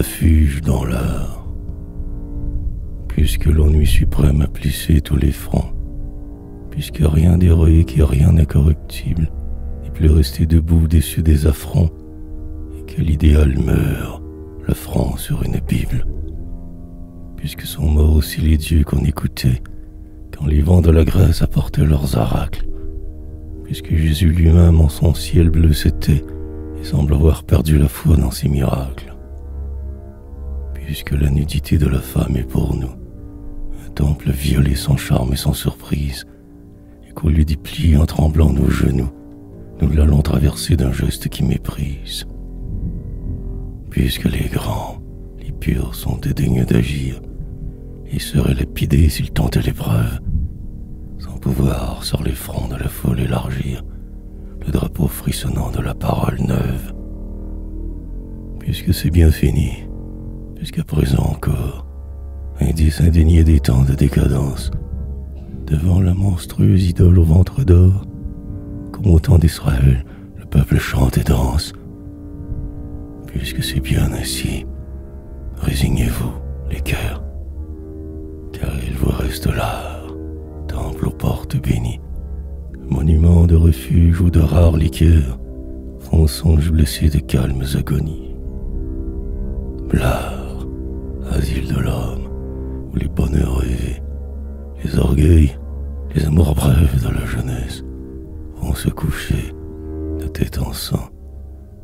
refuge dans l'art. Puisque l'ennui suprême a plissé tous les fronts, puisque rien d'héroïque et rien d'incorruptible n'est plus resté debout déçu des affronts, et que l'idéal meurt, le front sur une Bible. Puisque sont morts aussi les dieux qu'on écoutait quand les vents de la Grèce apportaient leurs oracles. Puisque Jésus lui-même en son ciel bleu s'était et semble avoir perdu la foi dans ses miracles. Puisque la nudité de la femme est pour nous un temple violé sans charme et sans surprise, et qu'au lieu d'y plier en tremblant nos genoux, nous l'allons traverser d'un geste qui méprise. Puisque les grands, les purs sont dédaigneux d'agir, et seraient lapidés s'ils tentaient l'épreuve, sans pouvoir sur les fronts de la foule élargir le drapeau frissonnant de la parole neuve. Puisque c'est bien fini, puisqu'à présent encore, indice indigné des temps de décadence, devant la monstrueuse idole au ventre d'or, comme au temps d'Israël, le peuple chante et danse. Puisque c'est bien ainsi, résignez-vous, les cœurs, car il vous reste l'art, temple aux portes bénies, monument de refuge ou de rares liqueurs, font songe blessé de calmes agonies. L'art, asile de l'homme, où les bonheurs rêvés, les orgueils, les amours brèves de la jeunesse vont se coucher, de tête en sang,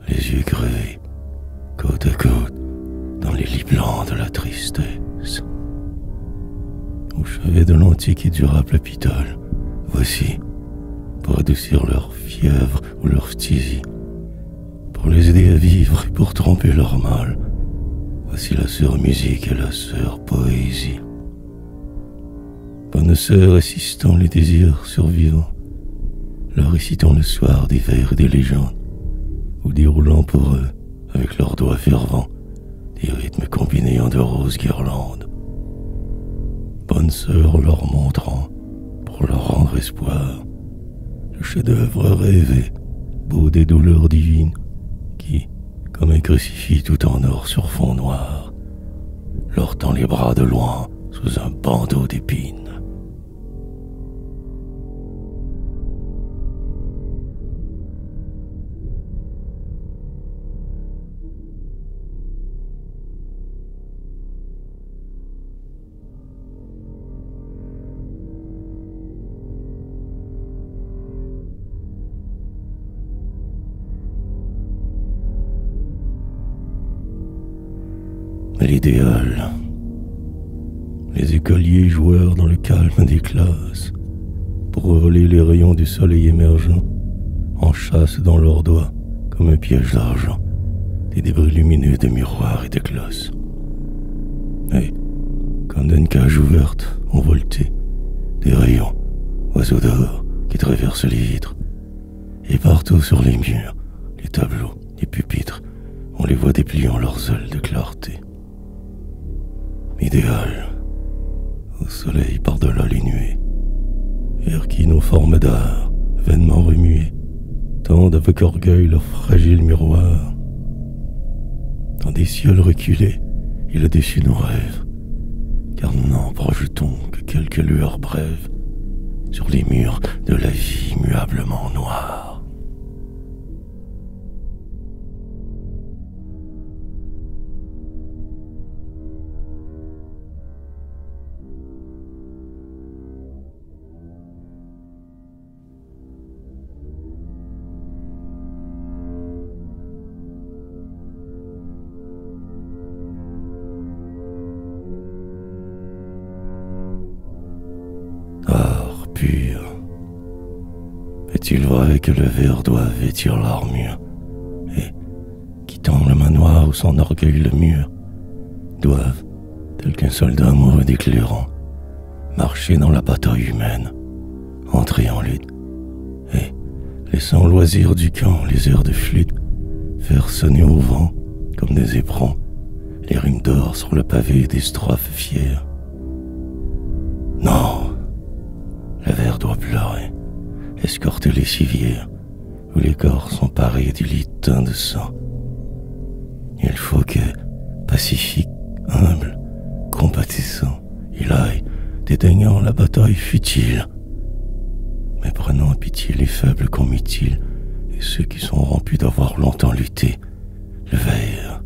les yeux gréés, côte à côte, dans les lits blancs de la tristesse. Au chevet de l'antique et durable hôpital, voici, pour adoucir leur fièvre ou leur phtisie, pour les aider à vivre et pour tromper leur mal, voici la sœur musique et la sœur poésie. Bonne sœur assistant les désirs survivants, leur récitant le soir des vers et des légendes, ou déroulant pour eux, avec leurs doigts fervents, des rythmes combinés en de roses guirlandes. Bonne sœur leur montrant, pour leur rendre espoir, le chef-d'œuvre rêvé, beau des douleurs divines, qui, comme un crucifix tout en or sur fond noir, leur tend les bras de loin sous un bandeau d'épines. L'idéal. Les écoliers joueurs dans le calme des classes, pour voler les rayons du soleil émergent, en chasse dans leurs doigts, comme un piège d'argent, des débris lumineux de miroirs et de glaces. Et, comme d'une cage ouverte, envoltée, des rayons, oiseaux d'or, qui traversent les vitres, et partout sur les murs, les tableaux, les pupitres, on les voit dépliant leurs ailes de clarté. Idéal, au soleil par-delà les nuées, vers qui nos formes d'art, vainement remuées, tendent avec orgueil leurs fragiles miroirs. Dans des cieux reculés, il a déçu nos rêves, car nous n'en projetons que quelques lueurs brèves sur les murs de la vie immuablement noire. Art pur. Est-il vrai que le ver doit vêtir l'armure, et, quittant le manoir où son orgueil le mure, doivent, tel qu'un soldat amoureux d'éclairant, marcher dans la bataille humaine, entrer en lutte, et, laissant loisir du camp les airs de flûte, faire sonner au vent, comme des éperons, les rimes d'or sur le pavé des strophes fières. Non, le ver doit pleurer, escorter les civières, où les corps sont parés du lit teint de sang. Il faut que, pacifique, humble, compatissant, il aille, dédaignant la bataille futile, mais prenant en pitié les faibles qu'on mutile, et ceux qui sont rompus d'avoir longtemps lutté, le veilleur,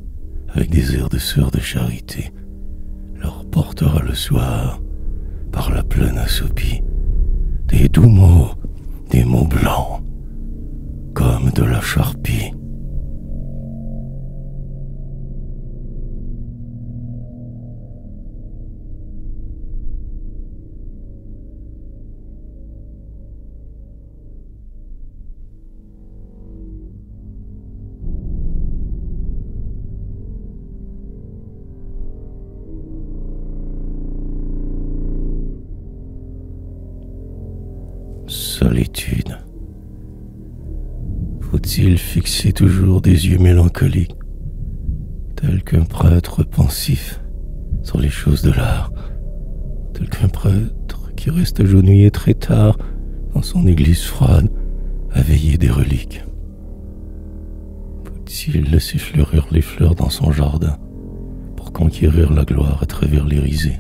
avec des airs de sœurs de charité, leur portera le soir, par la plaine assoupie, des doux mots, des mots blancs, comme de la charpie. Solitude. Faut-il fixer toujours des yeux mélancoliques, tel qu'un prêtre pensif sur les choses de l'art, tel qu'un prêtre qui reste agenouillé très tard dans son église froide à veiller des reliques? Faut-il laisser fleurir les fleurs dans son jardin pour conquérir la gloire à travers les risées?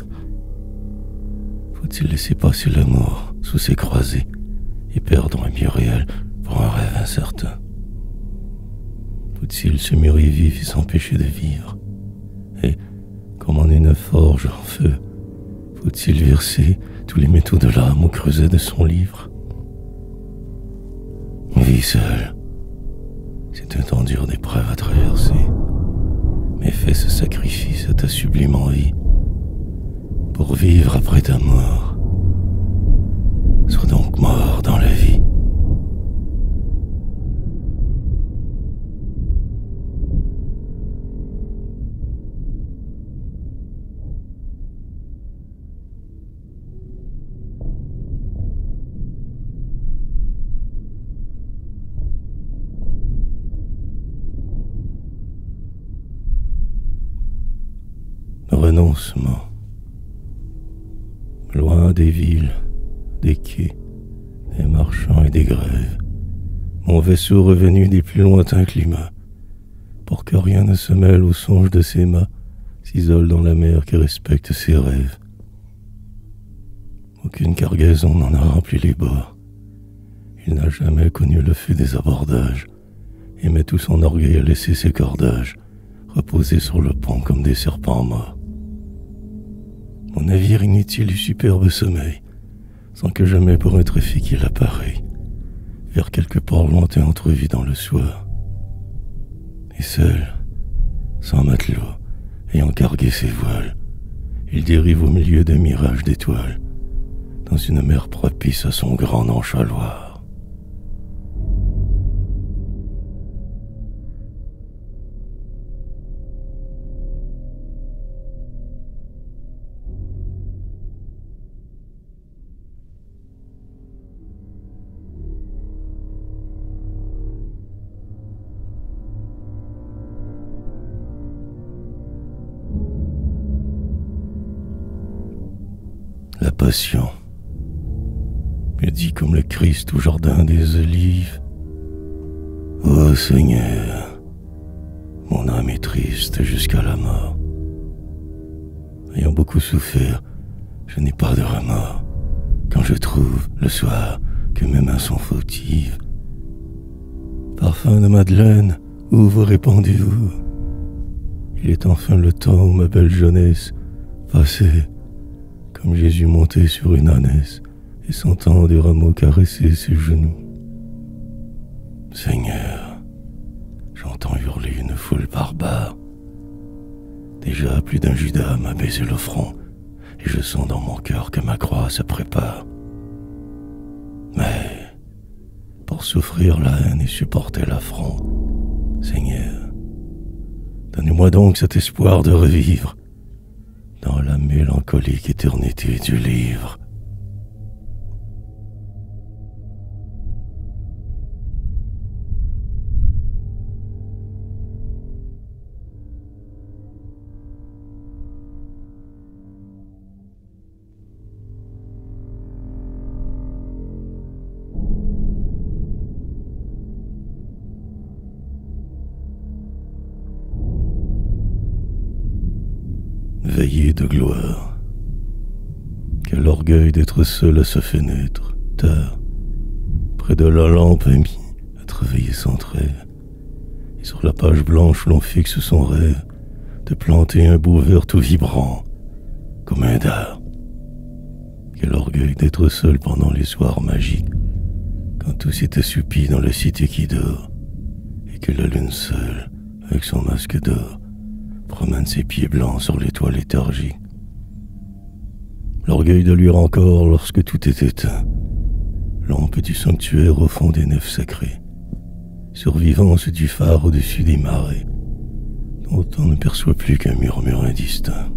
Faut-il laisser passer l'amour sous ses croisées et perdre un bien réel pour un rêve incertain? Faut-il se murer vif et s'empêcher de vivre? Et, comme en une forge en feu, faut-il verser tous les métaux de l'âme au creuset de son livre? Vie seule, c'est un temps dur d'épreuves à traverser, mais fais ce sacrifice à ta sublime envie pour vivre après ta mort. Sois donc mort dans la vie. Renoncement. Loin des villes, des quais, des marchands et des grèves, mon vaisseau revenu des plus lointains climats, pour que rien ne se mêle aux songes de ses mâts, s'isole dans la mer qui respecte ses rêves. Aucune cargaison n'en a rempli les bords. Il n'a jamais connu le feu des abordages, et met tout son orgueil à laisser ses cordages reposer sur le pont comme des serpents morts. Mon navire inutile et superbe sommeil, sans que jamais pour un trafic il appareille, vers quelque port lointain entrevu dans le soir. Et seul, sans matelot, ayant cargué ses voiles, il dérive au milieu d'un mirage d'étoiles, dans une mer propice à son grand nonchaloir. La passion me dit comme le Christ au jardin des Olives: ô Seigneur, mon âme est triste jusqu'à la mort. Ayant beaucoup souffert, je n'ai pas de remords quand je trouve le soir que mes mains sont fautives. Parfum de Madeleine, où vous répandez-vous? Il est enfin le temps où ma belle jeunesse passait comme Jésus monté sur une ânesse et sentant des rameaux caresser ses genoux. Seigneur, j'entends hurler une foule barbare. Déjà plus d'un Judas m'a baisé le front, et je sens dans mon cœur que ma croix se prépare. Mais, pour souffrir la haine et supporter l'affront, Seigneur, donnez-moi donc cet espoir de revivre dans la mélancolique éternité du livre. veillée de gloire. Quel orgueil d'être seul à sa fenêtre, tard, près de la lampe amie, à travailler sans trêve. Et sur la page blanche l'on fixe son rêve, de planter un beau vers tout vibrant, comme un dard. Quel orgueil d'être seul pendant les soirs magiques, quand tout s'est assoupi dans la cité qui dort, et que la lune seule, avec son masque d'or, promène ses pieds blancs sur les toits léthargiques. L'orgueil de luire encore lorsque tout est éteint, lampe du sanctuaire au fond des nefs sacrées, survivance du phare au-dessus des marais, dont on ne perçoit plus qu'un murmure indistinct.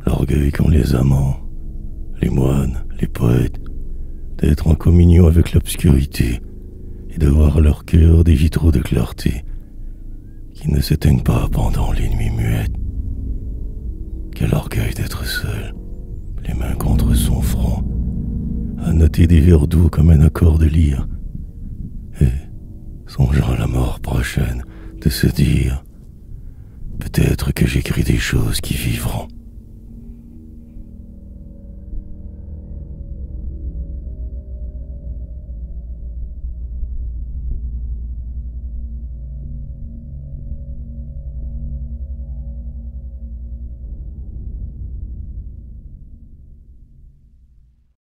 L'orgueil qu'ont les amants, les moines, les poètes, d'être en communion avec l'obscurité et de voir leur cœur des vitraux de clarté qui ne s'éteignent pas pendant les nuits muettes. Quel orgueil d'être seul, les mains contre son front, à noter des vers doux comme un accord de lyre, et, songeant à la mort prochaine, de se dire « Peut-être que j'écris des choses qui vivront ».